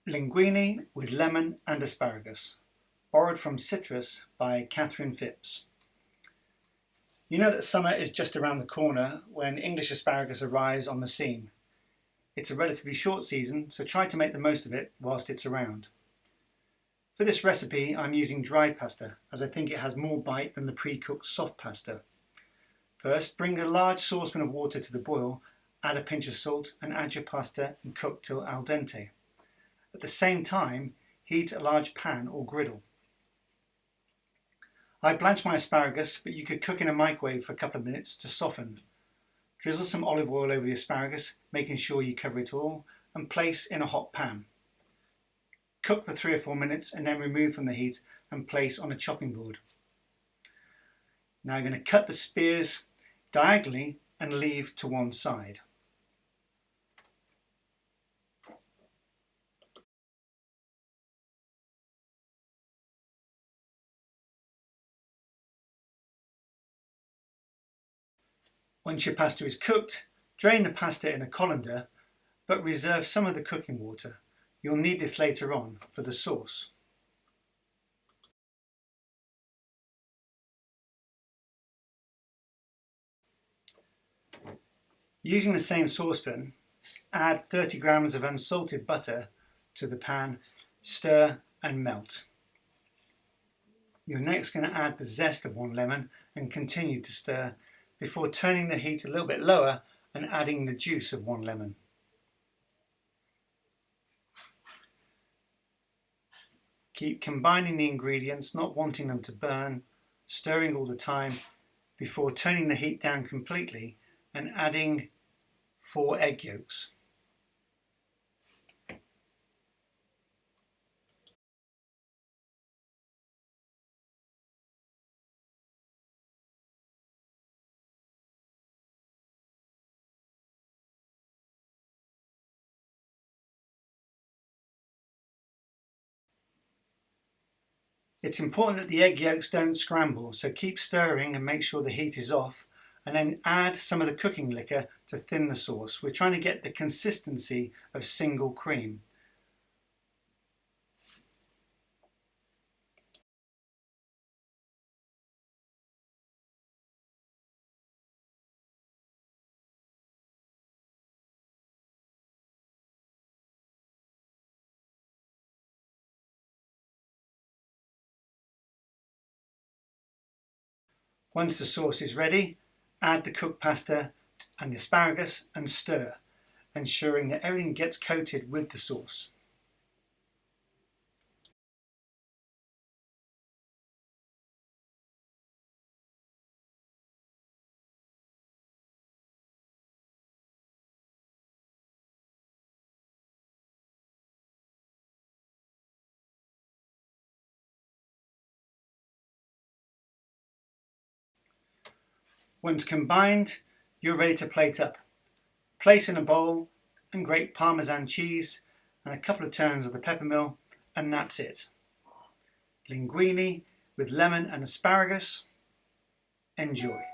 Linguine with lemon and asparagus, borrowed from Citrus by Phipps. You know that summer is just around the corner when English asparagus arrives on the scene. It's a relatively short season, so try to make the most of it whilst it's around. For this recipe I'm using dry pasta, as I think it has more bite than the pre-cooked soft pasta. First, bring a large saucepan of water to the boil, add a pinch of salt and add your pasta and cook till al dente. At the same time, heat a large pan or griddle. I blanched my asparagus, but you could cook in a microwave for a couple of minutes to soften. Drizzle some olive oil over the asparagus, making sure you cover it all, and place in a hot pan. Cook for 3 or 4 minutes and then remove from the heat and place on a chopping board. Now I'm going to cut the spears diagonally and leave to one side. Once your pasta is cooked, drain the pasta in a colander, but reserve some of the cooking water. You'll need this later on for the sauce. Using the same saucepan, add 30 grams of unsalted butter to the pan, stir and melt. You're next going to add the zest of 1 lemon and continue to stir before turning the heat a little bit lower and adding the juice of 1 lemon. Keep combining the ingredients, not wanting them to burn, stirring all the time before turning the heat down completely and adding 4 egg yolks. It's important that the egg yolks don't scramble, so keep stirring and make sure the heat is off, and then add some of the cooking liquor to thin the sauce. We're trying to get the consistency of single cream. Once the sauce is ready, add the cooked pasta and the asparagus and stir, ensuring that everything gets coated with the sauce. Once combined, you're ready to plate up. Place in a bowl and grate Parmesan cheese and a couple of turns of the pepper mill, and that's it. Linguine with lemon and asparagus. Enjoy.